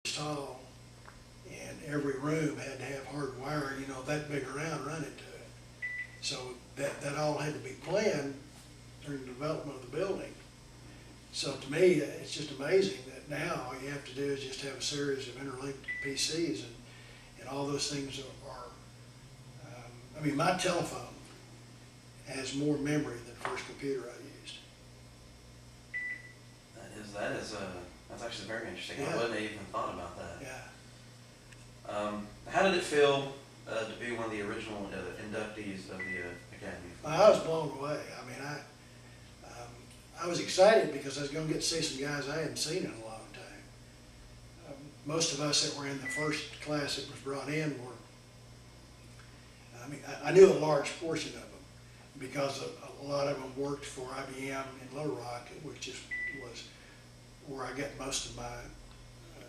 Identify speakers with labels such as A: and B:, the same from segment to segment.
A: tall, and every room had to have hard wire, you know, that big around running to it. So that all had to be planned during the development of the building. So to me, it's just amazing that now all you have to do is just have a series of interlinked PCs, and all those things are I mean, my telephone has more memory than the first computer I used.
B: That's actually very interesting.
A: Yeah.
B: I wouldn't have even thought about that.
A: Yeah.
B: How did it feel to be one of the original inductees of the Academy?
A: I was blown away. I mean, I was excited because I was going to get to see some guys I hadn't seen in a long time. Most of us that were in the first class that was brought in were, I mean, I knew a large portion of them because a lot of them worked for IBM in Little Rock, which just was where I got most of my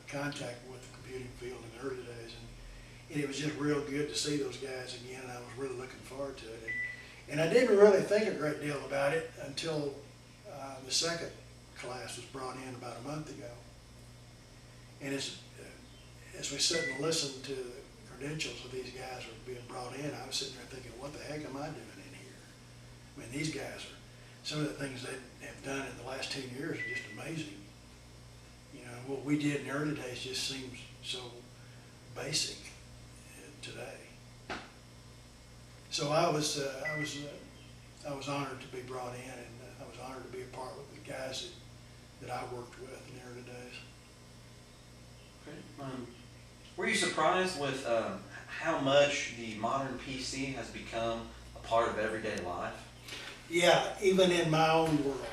A: contact with the computing field in the early days. And it was just real good to see those guys again, and I was really looking forward to it. And I didn't really think a great deal about it until the second class was brought in about a month ago. And as we sit and listen to the credentials of these guys who are being brought in, I was sitting there thinking, what the heck am I doing in here? I mean, these guys are, some of the things they have done in the last 10 years are just amazing. You know, what we did in the early days just seems so basic today. So I was honored to be brought in, and I was honored to be a part with the guys that I worked with in the early days.
B: Okay. Were you surprised with how much the modern PC has become a part of everyday life?
A: Yeah, even in my own world,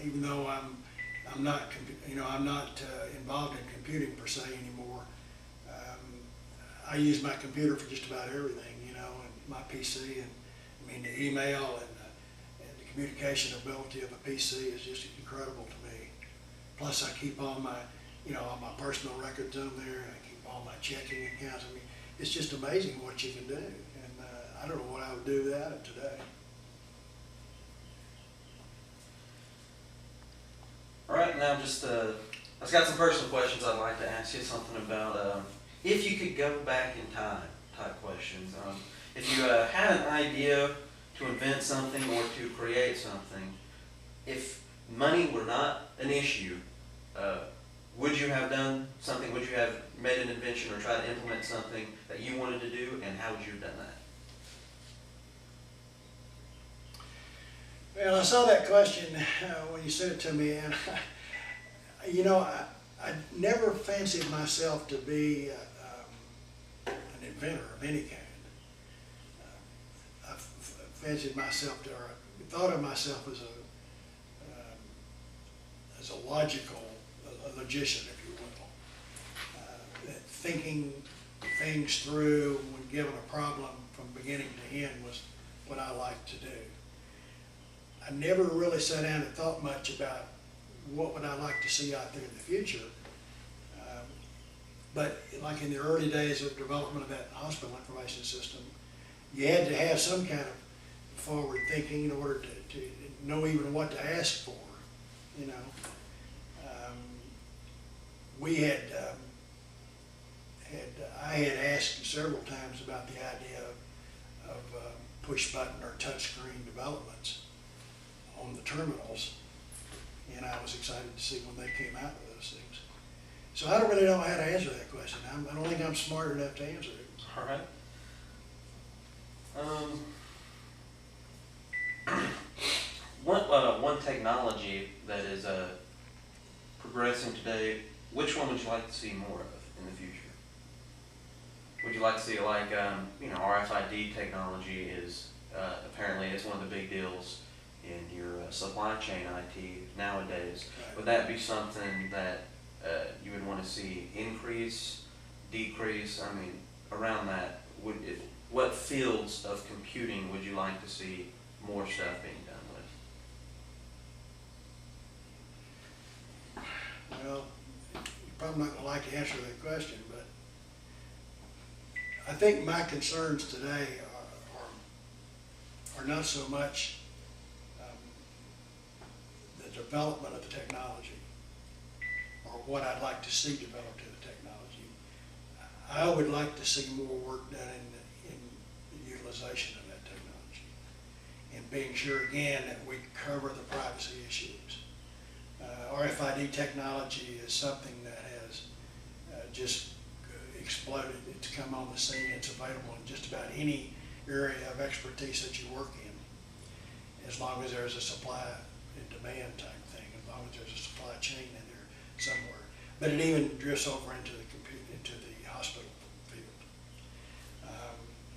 A: even though I'm not involved in computing per se anymore. I use my computer for just about everything, you know, and my PC, and I mean the email and the communication ability of a PC is just incredible to me. Plus I keep all my, you know, all my personal records on there, and I keep all my checking accounts. I mean, it's just amazing what you can do, and I don't know what I would do without it today.
B: All right, now just I've got some personal questions I'd like to ask you something about. If you could go back in time, type questions. If you had an idea to invent something or to create something, if money were not an issue, would you have done something? Would you have made an invention or tried to implement something that you wanted to do, and how would you have done that?
A: Well, I saw that question when you sent it to me, and you know, I never fancied myself to be an inventor of any kind. I fancied myself to, or thought of myself as a logical, a logician, if you will. That thinking things through when given a problem from beginning to end was what I liked to do. I never really sat down and thought much about what would I like to see out there in the future. But like in the early days of development of that hospital information system, you had to have some kind of forward thinking in order to know even what to ask for, you know. I had asked several times about the idea of push button or touch screen developments on the terminals, and I was excited to see when they came out with those things. So I don't really know how to answer that question. I don't think I'm smart enough to answer it.
B: All right. One technology that is progressing today, which one would you like to see more of in the future? Would you like to see, like, you know, RFID technology is apparently it's one of the big deals in your supply chain IT nowadays.
A: Right.
B: Would that be something that you would want to see increase, decrease? I mean, around that, what fields of computing would you like to see more stuff being done with?
A: Well, you're probably not going to like to answer that question, but I think my concerns today are not so much the development of the technology or what I'd like to see developed in the technology. I would like to see more work done in the utilization of that technology. And being sure again that we cover the privacy issues. RFID technology is something that has just exploded. It's come on the scene. It's available in just about any area of expertise that you work in, as long as there's a supply and demand type thing, as long as there's a supply chain in there somewhere. But it even drifts over into the hospital field.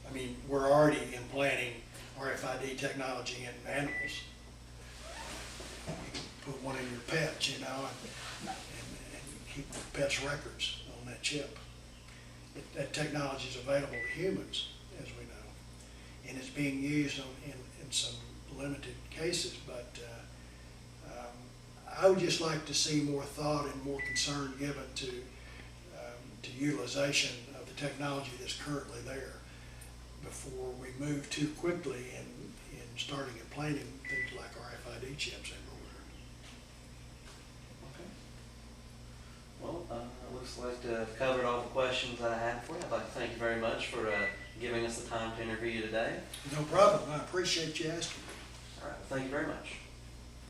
A: I mean, we're already implanting RFID technology in animals. You can put one in your pets, you know, and keep the pet's records on that chip. That technology is available to humans, as we know, and it's being used in some limited cases, but I would just like to see more thought and more concern given to utilization of the technology that's currently there before we move too quickly in starting implanting things like RFID chips everywhere.
B: Okay. Well, it looks like I've covered all the questions that I had for you. I'd like to thank you very much for giving us the time to interview you today.
A: No problem. I appreciate you asking.
B: All right. Thank you very much.